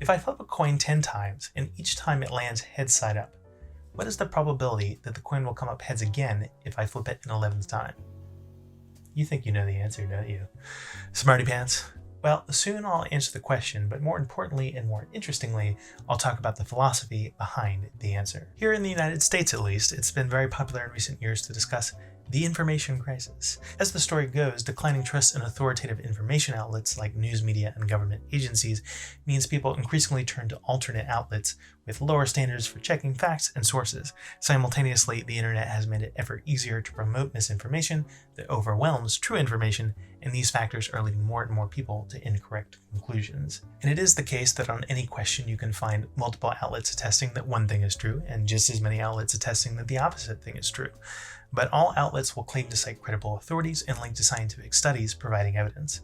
If I flip a coin 10 times and each time it lands heads side up, what is the probability that the coin will come up heads again if I flip it an 11th time? You think you know the answer, don't you? Smarty pants? Well, soon I'll answer the question, but more importantly and more interestingly, I'll talk about the philosophy behind the answer. Here in the United States, at least, it's been very popular in recent years to discuss the information crisis. As the story goes, declining trust in authoritative information outlets like news media and government agencies means people increasingly turn to alternate outlets with lower standards for checking facts and sources. Simultaneously, the internet has made it ever easier to promote misinformation that overwhelms true information, and these factors are leading more and more people to incorrect conclusions. And it is the case that on any question you can find multiple outlets attesting that one thing is true, and just as many outlets attesting that the opposite thing is true. But all outlets will claim to cite credible authorities and link to scientific studies providing evidence.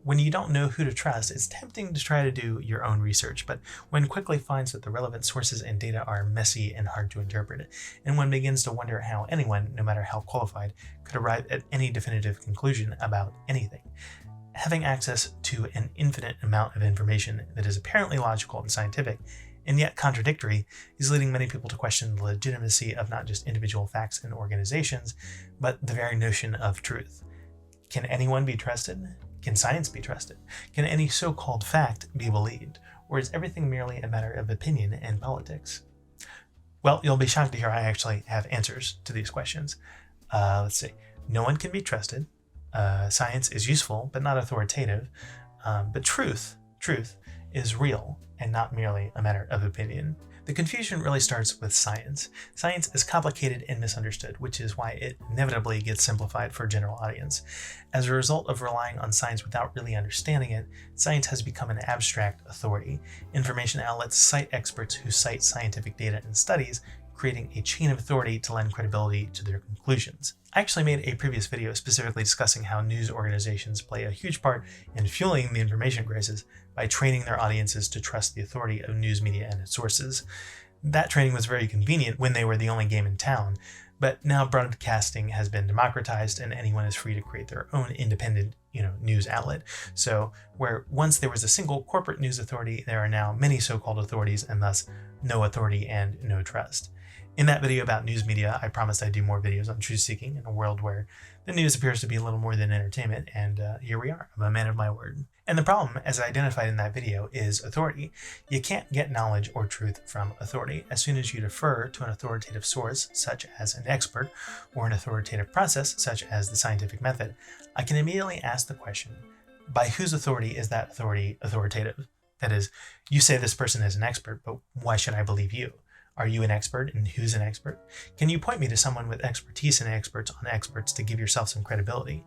When you don't know who to trust, it's tempting to try to do your own research, but one quickly finds that the relevant sources and data are messy and hard to interpret, and one begins to wonder how anyone, no matter how qualified, could arrive at any definitive conclusion about anything. Having access to an infinite amount of information that is apparently logical and scientific, and yet contradictory, is leading many people to question the legitimacy of not just individual facts and organizations, but the very notion of truth. Can anyone be trusted? Can science be trusted? Can any so-called fact be believed? Or is everything merely a matter of opinion and politics? Well, you'll be shocked to hear I actually have answers to these questions. Let's see. No one can be trusted. Science is useful, but not authoritative. But truth is real and not merely a matter of opinion. The confusion really starts with science. Science is complicated and misunderstood, which is why it inevitably gets simplified for a general audience. As a result of relying on science without really understanding it, science has become an abstract authority. Information outlets cite experts who cite scientific data and studies, creating a chain of authority to lend credibility to their conclusions. I actually made a previous video specifically discussing how news organizations play a huge part in fueling the information crisis by training their audiences to trust the authority of news media and its sources. That training was very convenient when they were the only game in town, but now broadcasting has been democratized and anyone is free to create their own independent news outlet. So where once there was a single corporate news authority, there are now many so-called authorities and thus no authority and no trust. In that video about news media, I promised I'd do more videos on truth-seeking in a world where the news appears to be a little more than entertainment, and here we are. I'm a man of my word. And the problem, as I identified in that video, is authority. You can't get knowledge or truth from authority. As soon as you defer to an authoritative source, such as an expert, or an authoritative process, such as the scientific method, I can immediately ask the question, by whose authority is that authority authoritative? That is, you say this person is an expert, but why should I believe you? Are you an expert, and who's an expert? Can you point me to someone with expertise and experts on experts to give yourself some credibility?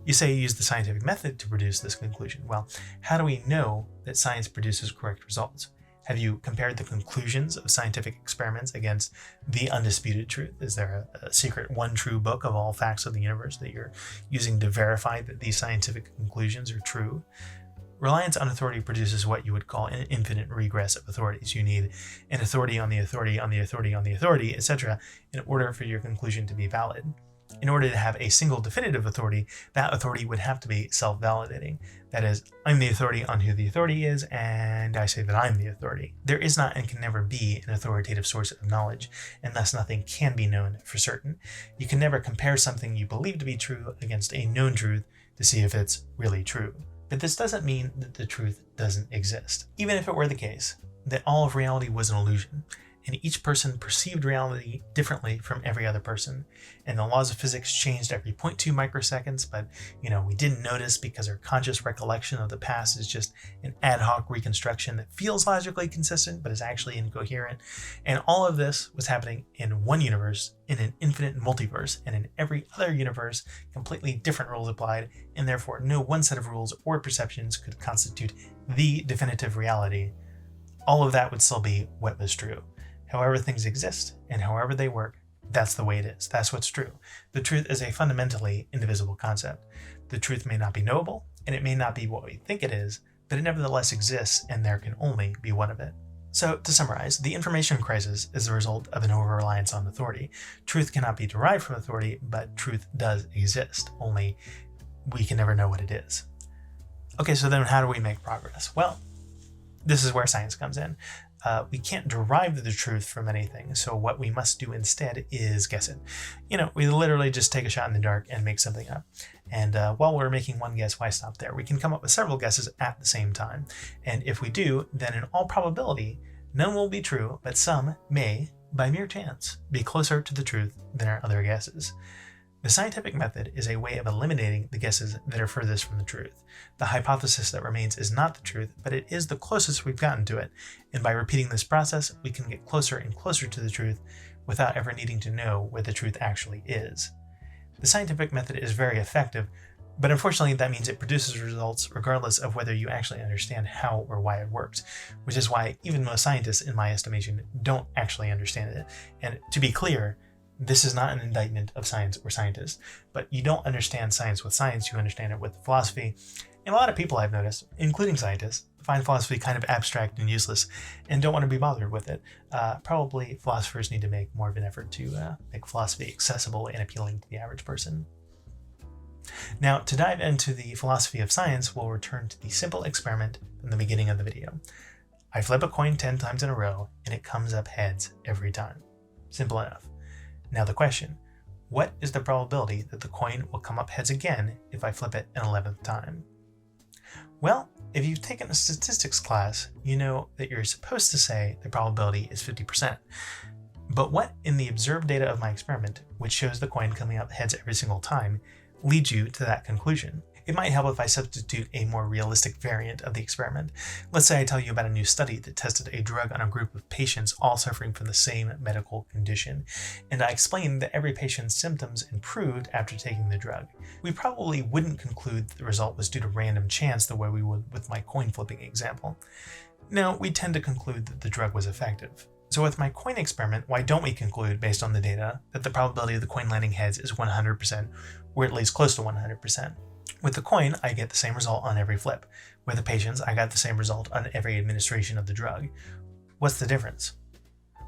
You say you use the scientific method to produce this conclusion. Well, how do we know that science produces correct results? Have you compared the conclusions of scientific experiments against the undisputed truth? Is there a secret one true book of all facts of the universe that you're using to verify that these scientific conclusions are true? Reliance on authority produces what you would call an infinite regress of authorities. You need an authority on the authority on the authority on the authority, etc., in order for your conclusion to be valid. In order to have a single definitive authority, that authority would have to be self-validating. That is, I'm the authority on who the authority is, and I say that I'm the authority. There is not and can never be an authoritative source of knowledge, and thus nothing can be known for certain. You can never compare something you believe to be true against a known truth to see if it's really true. But this doesn't mean that the truth doesn't exist. Even if it were the case that all of reality was an illusion, and each person perceived reality differently from every other person, and the laws of physics changed every 0.2 microseconds, but we didn't notice because our conscious recollection of the past is just an ad hoc reconstruction that feels logically consistent but is actually incoherent. And all of this was happening in one universe, in an infinite multiverse, and in every other universe, completely different rules applied, and therefore no one set of rules or perceptions could constitute the definitive reality. All of that would still be what was true. However things exist and however they work, that's the way it is. That's what's true. The truth is a fundamentally indivisible concept. The truth may not be knowable, and it may not be what we think it is, but it nevertheless exists, and there can only be one of it. So, to summarize, the information crisis is the result of an over-reliance on authority. Truth cannot be derived from authority, but truth does exist, only we can never know what it is. Okay, so then how do we make progress? Well, This is where science comes in. We can't derive the truth from anything, so what we must do instead is guess it. We literally just take a shot in the dark and make something up. And while we're making one guess, why stop there? We can come up with several guesses at the same time. And if we do, then in all probability, none will be true, but some may, by mere chance, be closer to the truth than our other guesses. The scientific method is a way of eliminating the guesses that are furthest from the truth. The hypothesis that remains is not the truth, but it is the closest we've gotten to it, and by repeating this process, we can get closer and closer to the truth without ever needing to know where the truth actually is. The scientific method is very effective, but unfortunately that means it produces results regardless of whether you actually understand how or why it works, which is why even most scientists, in my estimation, don't actually understand it. And to be clear, this is not an indictment of science or scientists, but you don't understand science with science, you understand it with philosophy. And a lot of people I've noticed, including scientists, find philosophy kind of abstract and useless and don't want to be bothered with it. Probably philosophers need to make more of an effort to make philosophy accessible and appealing to the average person. Now, to dive into the philosophy of science, we'll return to the simple experiment from the beginning of the video. I flip a coin 10 times in a row and it comes up heads every time. Simple enough. Now the question, what is the probability that the coin will come up heads again if I flip it an 11th time? Well, if you've taken a statistics class, you know that you're supposed to say the probability is 50%. But what in the observed data of my experiment, which shows the coin coming up heads every single time, leads you to that conclusion? It might help if I substitute a more realistic variant of the experiment. Let's say I tell you about a new study that tested a drug on a group of patients all suffering from the same medical condition, and I explained that every patient's symptoms improved after taking the drug. We probably wouldn't conclude that the result was due to random chance the way we would with my coin flipping example. No, we tend to conclude that the drug was effective. So with my coin experiment, why don't we conclude, based on the data, that the probability of the coin landing heads is 100%, or at least close to 100%? With the coin, I get the same result on every flip. With the patients, I got the same result on every administration of the drug. What's the difference?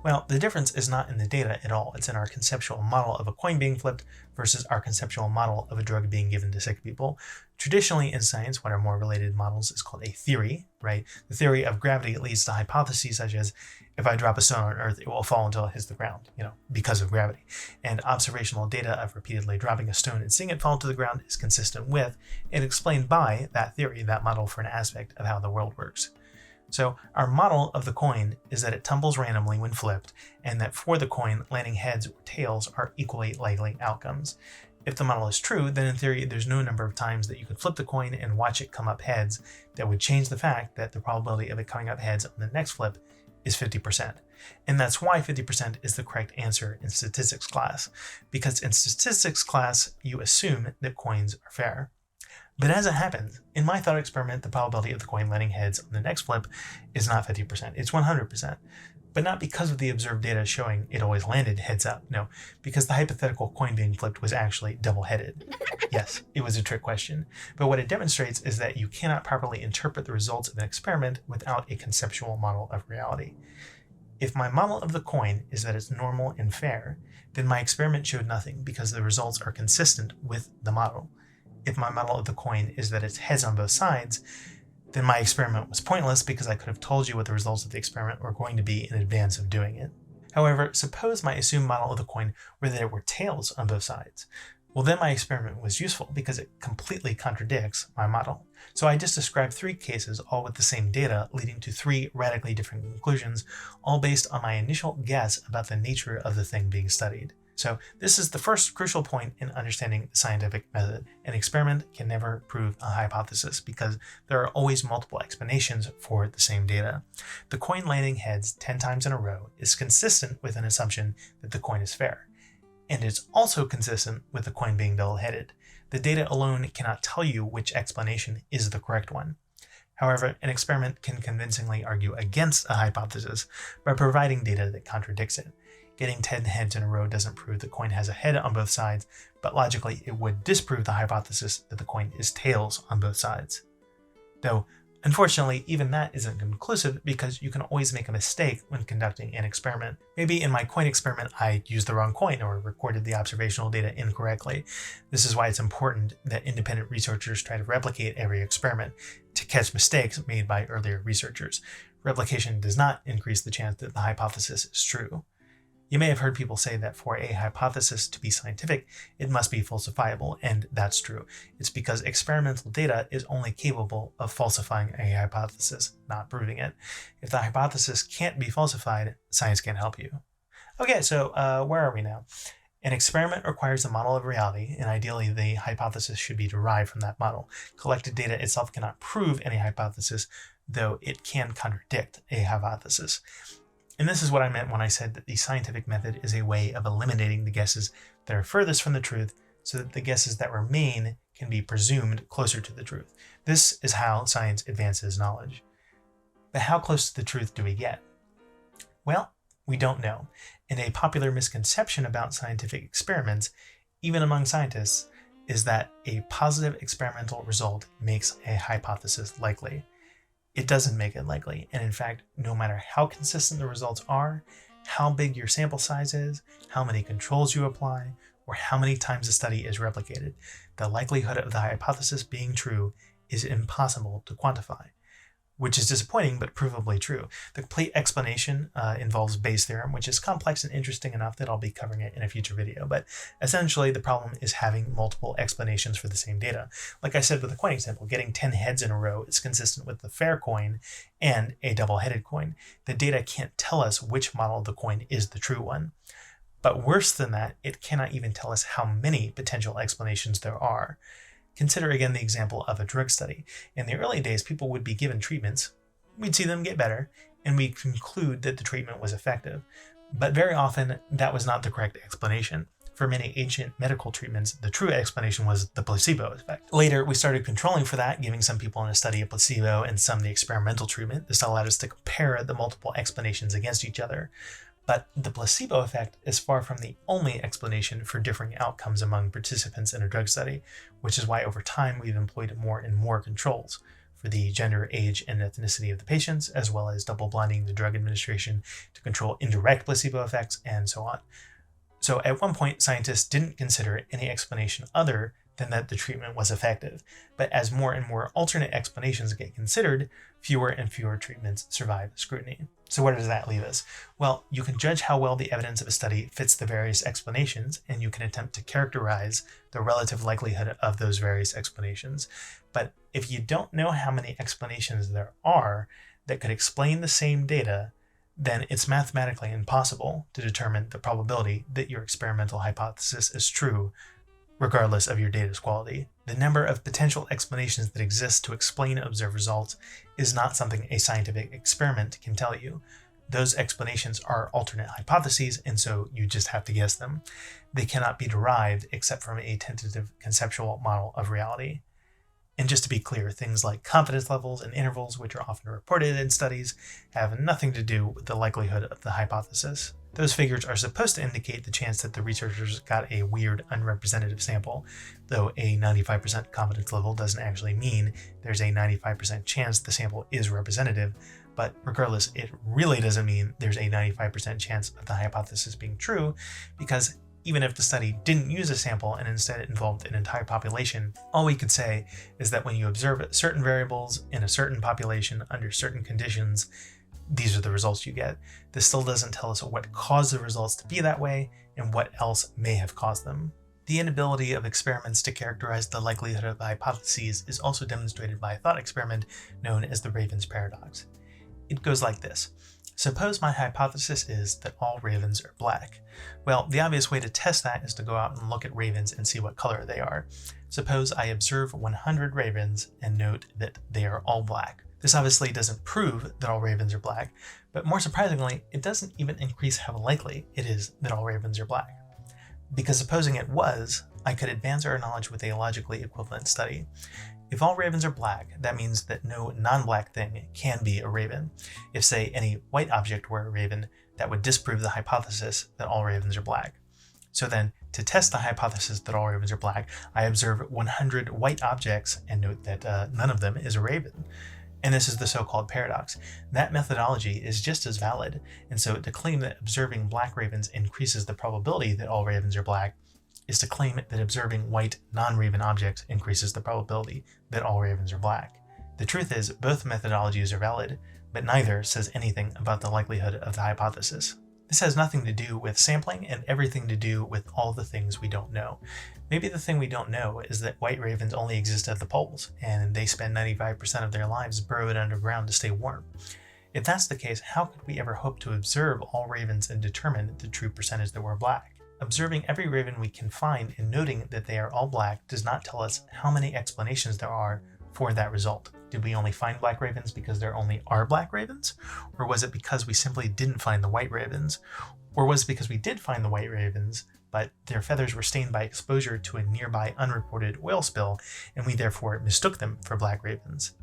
Well, the difference is not in the data at all. It's in our conceptual model of a coin being flipped versus our conceptual model of a drug being given to sick people. Traditionally in science, what are more related models is called a theory, right? The theory of gravity leads to hypotheses such as, if I drop a stone on Earth, it will fall until it hits the ground, because of gravity. And observational data of repeatedly dropping a stone and seeing it fall to the ground is consistent with and explained by that theory, that model for an aspect of how the world works. So our model of the coin is that it tumbles randomly when flipped, and that for the coin, landing heads or tails are equally likely outcomes. If the model is true, then in theory, there's no number of times that you could flip the coin and watch it come up heads that would change the fact that the probability of it coming up heads on the next flip is 50%. And that's why 50% is the correct answer in statistics class, because in statistics class, you assume that coins are fair. But as it happens, in my thought experiment, the probability of the coin landing heads on the next flip is not 50%, it's 100%. But not because of the observed data showing it always landed heads up, no, because the hypothetical coin being flipped was actually double-headed. Yes, it was a trick question, but what it demonstrates is that you cannot properly interpret the results of an experiment without a conceptual model of reality. If my model of the coin is that it's normal and fair, then my experiment showed nothing because the results are consistent with the model. If my model of the coin is that it's heads on both sides, then my experiment was pointless because I could have told you what the results of the experiment were going to be in advance of doing it. However, suppose my assumed model of the coin were that there were tails on both sides. Well, then my experiment was useful because it completely contradicts my model. So I just described 3 cases, all with the same data, leading to 3 radically different conclusions, all based on my initial guess about the nature of the thing being studied. So this is the first crucial point in understanding the scientific method. An experiment can never prove a hypothesis because there are always multiple explanations for the same data. The coin landing heads 10 times in a row is consistent with an assumption that the coin is fair. And it's also consistent with the coin being double-headed. The data alone cannot tell you which explanation is the correct one. However, an experiment can convincingly argue against a hypothesis by providing data that contradicts it. Getting 10 heads in a row doesn't prove the coin has a head on both sides, but logically it would disprove the hypothesis that the coin is tails on both sides. Though, unfortunately, even that isn't conclusive because you can always make a mistake when conducting an experiment. Maybe in my coin experiment I used the wrong coin or recorded the observational data incorrectly. This is why it's important that independent researchers try to replicate every experiment to to catch mistakes made by earlier researchers. Replication does not increase the chance that the hypothesis is true. You may have heard people say that for a hypothesis to be scientific, it must be falsifiable, and that's true. It's because experimental data is only capable of falsifying a hypothesis, not proving it. If the hypothesis can't be falsified, science can't help you. Okay, so where are we now? An experiment requires a model of reality, and ideally the hypothesis should be derived from that model. Collected data itself cannot prove any hypothesis, though it can contradict a hypothesis. And this is what I meant when I said that the scientific method is a way of eliminating the guesses that are furthest from the truth so that the guesses that remain can be presumed closer to the truth. This is how science advances knowledge. But how close to the truth do we get? Well, we don't know. And a popular misconception about scientific experiments, even among scientists, is that a positive experimental result makes a hypothesis likely. It doesn't make it likely, and in fact, no matter how consistent the results are, how big your sample size is, how many controls you apply, or how many times the study is replicated, the likelihood of the hypothesis being true is impossible to quantify, which is disappointing but provably true. The complete explanation involves Bayes' theorem, which is complex and interesting enough that I'll be covering it in a future video. But essentially, the problem is having multiple explanations for the same data. Like I said with the coin example, getting 10 heads in a row is consistent with the fair coin and a double-headed coin. The data can't tell us which model of the coin is the true one. But worse than that, it cannot even tell us how many potential explanations there are. Consider again the example of a drug study. In the early days, people would be given treatments, we'd see them get better, and we'd conclude that the treatment was effective. But very often, that was not the correct explanation. For many ancient medical treatments, the true explanation was the placebo effect. Later, we started controlling for that, giving some people in a study a placebo and some the experimental treatment. This allowed us to compare the multiple explanations against each other. But the placebo effect is far from the only explanation for differing outcomes among participants in a drug study, which is why over time we've employed more and more controls for the gender, age, and ethnicity of the patients, as well as double-blinding the drug administration to control indirect placebo effects, and so on. So at one point, scientists didn't consider any explanation other than that the treatment was effective. But as more and more alternate explanations get considered, fewer and fewer treatments survive scrutiny. So where does that leave us? Well, you can judge how well the evidence of a study fits the various explanations, and you can attempt to characterize the relative likelihood of those various explanations. But if you don't know how many explanations there are that could explain the same data, then it's mathematically impossible to determine the probability that your experimental hypothesis is true, regardless of your data's quality. The number of potential explanations that exist to explain observed results is not something a scientific experiment can tell you. Those explanations are alternate hypotheses, and so you just have to guess them. They cannot be derived except from a tentative conceptual model of reality. And just to be clear, things like confidence levels and intervals, which are often reported in studies, have nothing to do with the likelihood of the hypothesis. Those figures are supposed to indicate the chance that the researchers got a weird, unrepresentative sample, though a 95% confidence level doesn't actually mean there's a 95% chance the sample is representative, but regardless, it really doesn't mean there's a 95% chance of the hypothesis being true, because even if the study didn't use a sample and instead it involved an entire population, all we could say is that when you observe certain variables in a certain population under certain conditions, these are the results you get. This still doesn't tell us what caused the results to be that way and what else may have caused them. The inability of experiments to characterize the likelihood of hypotheses is also demonstrated by a thought experiment known as the Raven's paradox. It goes like this. Suppose my hypothesis is that all ravens are black. Well, the obvious way to test that is to go out and look at ravens and see what color they are. Suppose I observe 100 ravens and note that they are all black. This obviously doesn't prove that all ravens are black, but more surprisingly, it doesn't even increase how likely it is that all ravens are black. Because supposing it was, I could advance our knowledge with a logically equivalent study. If all ravens are black, that means that no non-black thing can be a raven. If, say, any white object were a raven, that would disprove the hypothesis that all ravens are black. So then, to test the hypothesis that all ravens are black, I observe 100 white objects and note that none of them is a raven. And this is the so-called paradox. That methodology is just as valid, and so to claim that observing black ravens increases the probability that all ravens are black is to claim that observing white non-raven objects increases the probability that all ravens are black. The truth is, both methodologies are valid, but neither says anything about the likelihood of the hypothesis. This has nothing to do with sampling and everything to do with all the things we don't know. Maybe the thing we don't know is that white ravens only exist at the poles, and they spend 95% of their lives burrowed underground to stay warm. If that's the case, how could we ever hope to observe all ravens and determine the true percentage that were black? Observing every raven we can find and noting that they are all black does not tell us how many explanations there are for that result. Did we only find black ravens because there only are black ravens? Or was it because we simply didn't find the white ravens? Or was it because we did find the white ravens, but their feathers were stained by exposure to a nearby unreported oil spill, and we therefore mistook them for black ravens?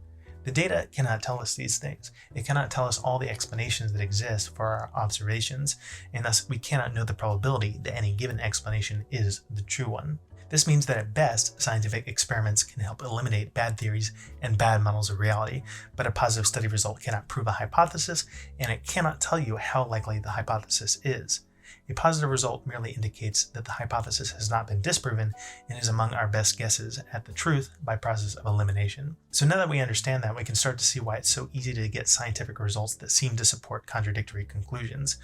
The data cannot tell us these things. It cannot tell us all the explanations that exist for our observations, and thus we cannot know the probability that any given explanation is the true one. This means that at best, scientific experiments can help eliminate bad theories and bad models of reality, but a positive study result cannot prove a hypothesis, and it cannot tell you how likely the hypothesis is. A positive result merely indicates that the hypothesis has not been disproven and is among our best guesses at the truth by process of elimination. So now that we understand that, we can start to see why it's so easy to get scientific results that seem to support contradictory conclusions.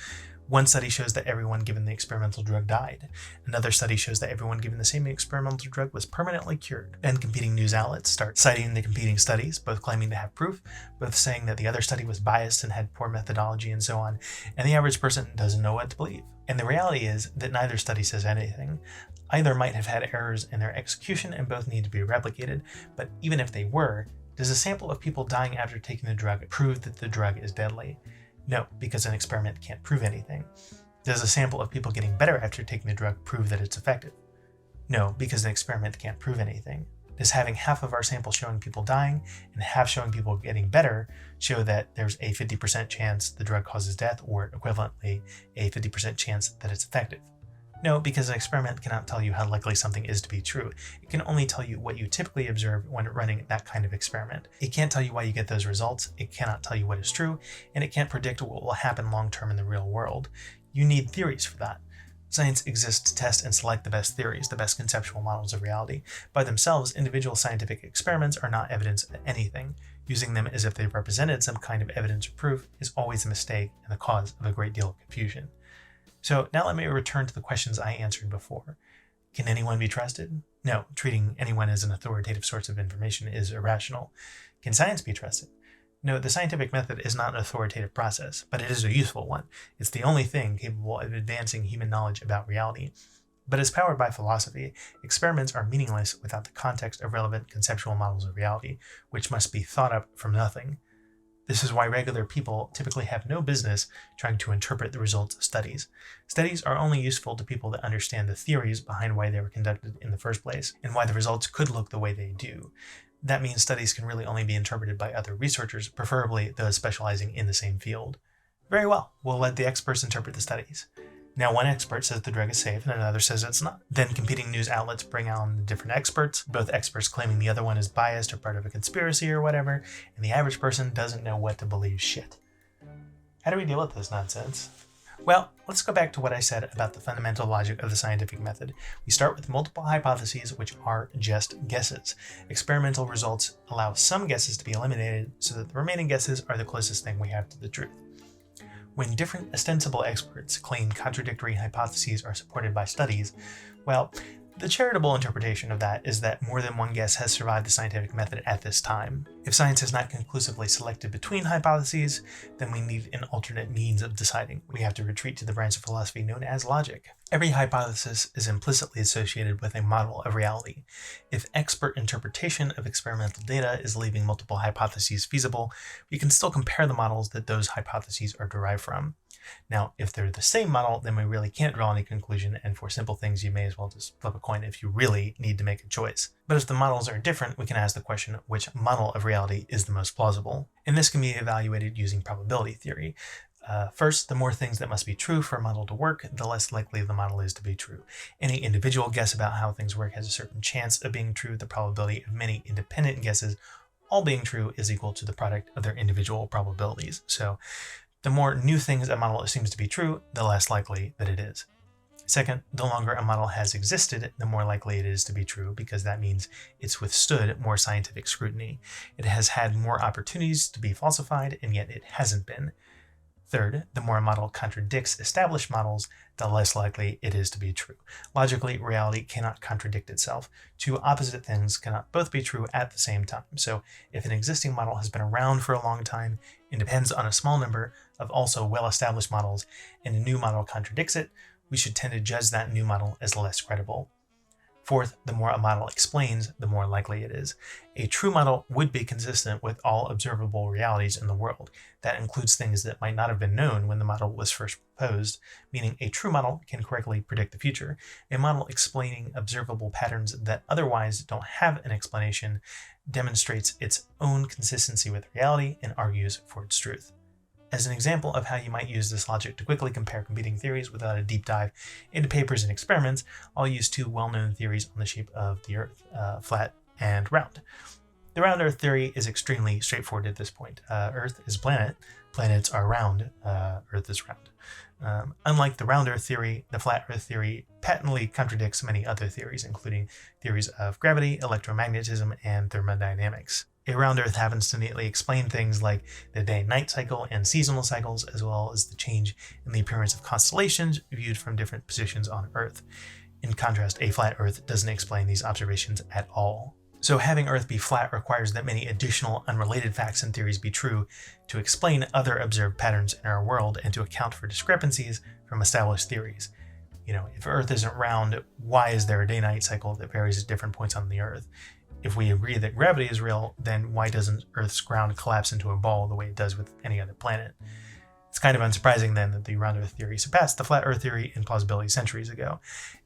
One study shows that everyone given the experimental drug died. Another study shows that everyone given the same experimental drug was permanently cured. Then competing news outlets start citing the competing studies, both claiming to have proof, both saying that the other study was biased and had poor methodology and so on, and the average person doesn't know what to believe. And the reality is that neither study says anything. Either might have had errors in their execution and both need to be replicated, but even if they were, does a sample of people dying after taking the drug prove that the drug is deadly? No, because an experiment can't prove anything. Does a sample of people getting better after taking the drug prove that it's effective? No, because an experiment can't prove anything. Does having half of our sample showing people dying and half showing people getting better show that there's a 50% chance the drug causes death, or equivalently, a 50% chance that it's effective? No, because an experiment cannot tell you how likely something is to be true. It can only tell you what you typically observe when running that kind of experiment. It can't tell you why you get those results, it cannot tell you what is true, and it can't predict what will happen long-term in the real world. You need theories for that. Science exists to test and select the best theories, the best conceptual models of reality. By themselves, individual scientific experiments are not evidence of anything. Using them as if they represented some kind of evidence or proof is always a mistake and the cause of a great deal of confusion. So now let me return to the questions I answered before. Can anyone be trusted? No, treating anyone as an authoritative source of information is irrational. Can science be trusted? No, the scientific method is not an authoritative process, but it is a useful one. It's the only thing capable of advancing human knowledge about reality. But as powered by philosophy, experiments are meaningless without the context of relevant conceptual models of reality, which must be thought up from nothing. This is why regular people typically have no business trying to interpret the results of studies. Studies are only useful to people that understand the theories behind why they were conducted in the first place, and why the results could look the way they do. That means studies can really only be interpreted by other researchers, preferably those specializing in the same field. Very well, we'll let the experts interpret the studies. Now one expert says the drug is safe and another says it's not. Then competing news outlets bring on different experts, both experts claiming the other one is biased or part of a conspiracy or whatever, and the average person doesn't know what to believe. Shit. How do we deal with this nonsense? Well, let's go back to what I said about the fundamental logic of the scientific method. We start with multiple hypotheses, which are just guesses. Experimental results allow some guesses to be eliminated so that the remaining guesses are the closest thing we have to the truth. When different ostensible experts claim contradictory hypotheses are supported by studies, well, the charitable interpretation of that is that more than one guess has survived the scientific method at this time. If science has not conclusively selected between hypotheses, then we need an alternate means of deciding. We have to retreat to the branch of philosophy known as logic. Every hypothesis is implicitly associated with a model of reality. If expert interpretation of experimental data is leaving multiple hypotheses feasible, we can still compare the models that those hypotheses are derived from. Now, if they're the same model, then we really can't draw any conclusion, and for simple things, you may as well just flip a coin if you really need to make a choice. But if the models are different, we can ask the question, which model of reality is the most plausible? And this can be evaluated using probability theory. First, the more things that must be true for a model to work, the less likely the model is to be true. Any individual guess about how things work has a certain chance of being true. The probability of many independent guesses all being true is equal to the product of their individual probabilities. So the more new things a model assumes to be true, the less likely that it is. Second, the longer a model has existed, the more likely it is to be true, because that means it's withstood more scientific scrutiny. It has had more opportunities to be falsified, and yet it hasn't been. Third, the more a model contradicts established models, the less likely it is to be true. Logically, reality cannot contradict itself. Two opposite things cannot both be true at the same time. So if an existing model has been around for a long time and depends on a small number of also well-established models, and a new model contradicts it, we should tend to judge that new model as less credible. Fourth, the more a model explains, the more likely it is. A true model would be consistent with all observable realities in the world. That includes things that might not have been known when the model was first proposed, meaning a true model can correctly predict the future. A model explaining observable patterns that otherwise don't have an explanation demonstrates its own consistency with reality and argues for its truth. As an example of how you might use this logic to quickly compare competing theories without a deep dive into papers and experiments, I'll use two well-known theories on the shape of the Earth, flat and round. The round Earth theory is extremely straightforward at this point. Earth is a planet, planets are round, Earth is round. Unlike the round Earth theory, the flat Earth theory patently contradicts many other theories, including theories of gravity, electromagnetism, and thermodynamics. A round Earth happens to neatly explain things like the day-night cycle and seasonal cycles, as well as the change in the appearance of constellations viewed from different positions on Earth. In contrast, a flat Earth doesn't explain these observations at all. So having Earth be flat requires that many additional unrelated facts and theories be true to explain other observed patterns in our world and to account for discrepancies from established theories. If Earth isn't round, why is there a day-night cycle that varies at different points on the Earth? If we agree that gravity is real, then why doesn't Earth's ground collapse into a ball the way it does with any other planet? It's kind of unsurprising then that the round Earth theory surpassed the flat Earth theory in plausibility centuries ago.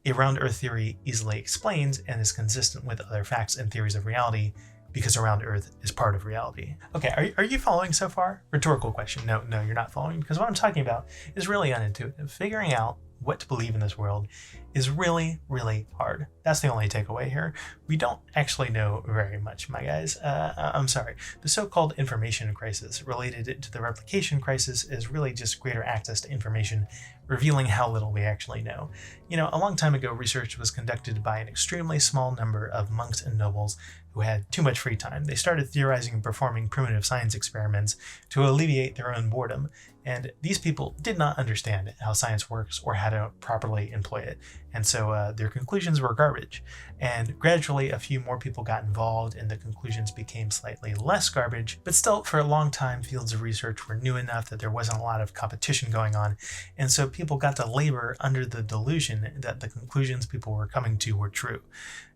A round Earth theory easily explains and is consistent with other facts and theories of reality because a round Earth is part of reality. Okay, are you following so far? Rhetorical question. No, you're not following, because what I'm talking about is really unintuitive. Figuring out what to believe in this world is really, really hard. That's the only takeaway here. We don't actually know very much, my guys. I'm sorry. The so-called information crisis related to the replication crisis is really just greater access to information, revealing how little we actually know. A long time ago, research was conducted by an extremely small number of monks and nobles who had too much free time. They started theorizing and performing primitive science experiments to alleviate their own boredom. And these people did not understand how science works or how to properly employ it. And so their conclusions were garbage. And gradually, a few more people got involved and the conclusions became slightly less garbage. But still, for a long time, fields of research were new enough that there wasn't a lot of competition going on. And so people got to labor under the delusion that the conclusions people were coming to were true.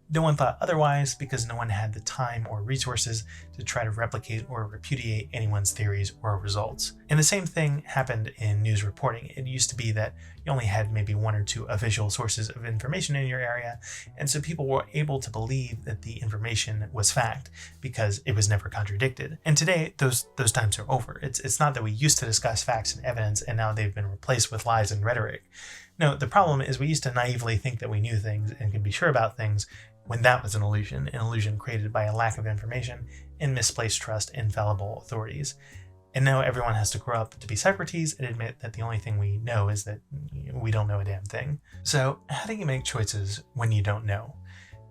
No one thought otherwise because no one had the time or resources to try to replicate or repudiate anyone's theories or results. And the same thing happened in news reporting. It used to be that you only had maybe one or two official sources of information in your area, and so people were able to believe that the information was fact because it was never contradicted. And today, those times are over. It's not that we used to discuss facts and evidence and now they've been replaced with lies and rhetoric. No, the problem is we used to naively think that we knew things and could be sure about things when that was an illusion created by a lack of information and misplaced trust in fallible authorities. And now everyone has to grow up to be Socrates and admit that the only thing we know is that we don't know a damn thing. So how do you make choices when you don't know?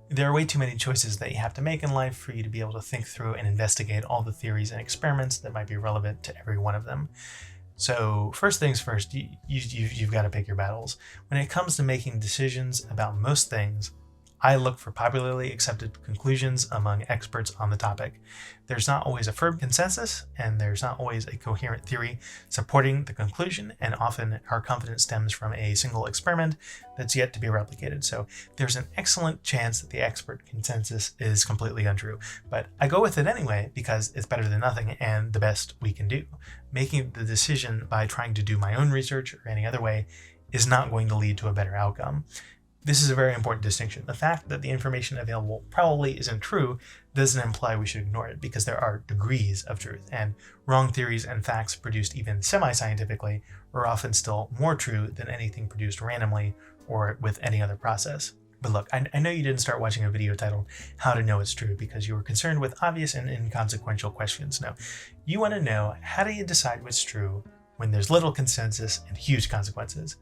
There are way too many choices that you have to make in life for you to be able to think through and investigate all the theories and experiments that might be relevant to every one of them. So first things first, you've got to pick your battles. When it comes to making decisions about most things, I look for popularly accepted conclusions among experts on the topic. There's not always a firm consensus, and there's not always a coherent theory supporting the conclusion, and often our confidence stems from a single experiment that's yet to be replicated. So there's an excellent chance that the expert consensus is completely untrue. But I go with it anyway because it's better than nothing and the best we can do. Making the decision by trying to do my own research or any other way is not going to lead to a better outcome. This is a very important distinction. The fact that the information available probably isn't true doesn't imply we should ignore it, because there are degrees of truth, and wrong theories and facts produced even semi-scientifically are often still more true than anything produced randomly or with any other process. But look, I know you didn't start watching a video titled How to Know It's True because you were concerned with obvious and inconsequential questions. No, you want to know, how do you decide what's true when there's little consensus and huge consequences?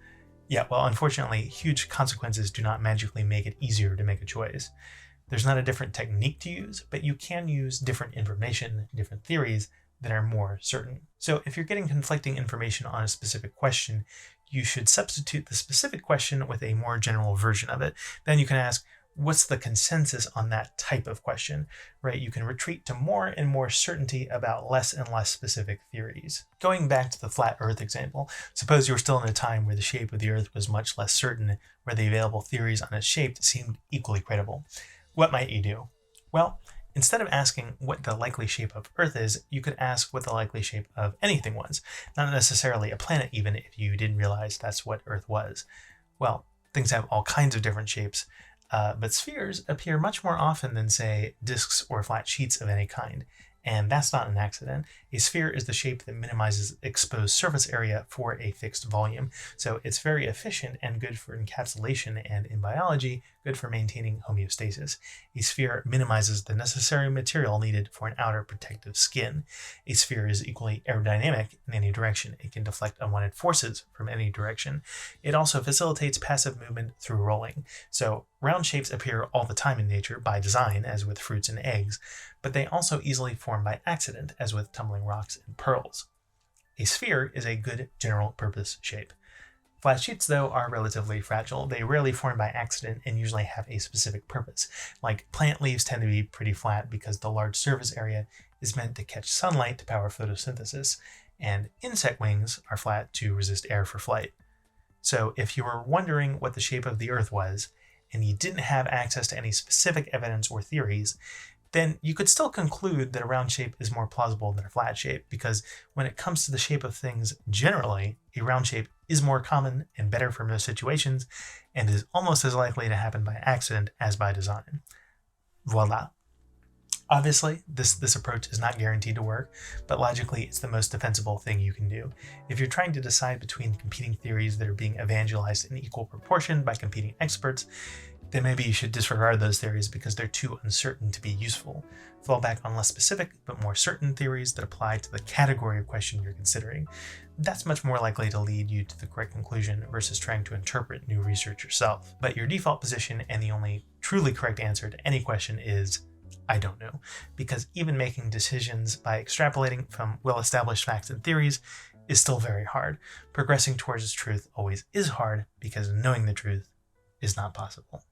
Yeah, well, unfortunately, huge consequences do not magically make it easier to make a choice. There's not a different technique to use, but you can use different information, different theories that are more certain. So if you're getting conflicting information on a specific question, you should substitute the specific question with a more general version of it. Then you can ask, what's the consensus on that type of question, right? You can retreat to more and more certainty about less and less specific theories. Going back to the flat Earth example, suppose you were still in a time where the shape of the Earth was much less certain, where the available theories on its shape seemed equally credible. What might you do? Well, instead of asking what the likely shape of Earth is, you could ask what the likely shape of anything was, not necessarily a planet even if you didn't realize that's what Earth was. Well, things have all kinds of different shapes, but spheres appear much more often than, say, disks or flat sheets of any kind. And that's not an accident. A sphere is the shape that minimizes exposed surface area for a fixed volume. So it's very efficient and good for encapsulation, and in biology, good for maintaining homeostasis. A sphere minimizes the necessary material needed for an outer protective skin. A sphere is equally aerodynamic in any direction. It can deflect unwanted forces from any direction. It also facilitates passive movement through rolling. So round shapes appear all the time in nature by design, as with fruits and eggs, but they also easily form by accident, as with tumbling rocks and pearls. A sphere is a good general purpose shape. Flat sheets, though, are relatively fragile. They rarely form by accident and usually have a specific purpose. Like plant leaves tend to be pretty flat because the large surface area is meant to catch sunlight to power photosynthesis, and insect wings are flat to resist air for flight. So if you were wondering what the shape of the Earth was, and you didn't have access to any specific evidence or theories, then you could still conclude that a round shape is more plausible than a flat shape, because when it comes to the shape of things generally, a round shape is more common and better for most situations, and is almost as likely to happen by accident as by design. Voila. Obviously, this approach is not guaranteed to work, but logically it's the most defensible thing you can do. If you're trying to decide between competing theories that are being evangelized in equal proportion by competing experts, then maybe you should disregard those theories because they're too uncertain to be useful. Fall back on less specific but more certain theories that apply to the category of question you're considering. That's much more likely to lead you to the correct conclusion versus trying to interpret new research yourself. But your default position and the only truly correct answer to any question is, I don't know, because even making decisions by extrapolating from well-established facts and theories is still very hard. Progressing towards truth always is hard because knowing the truth is not possible.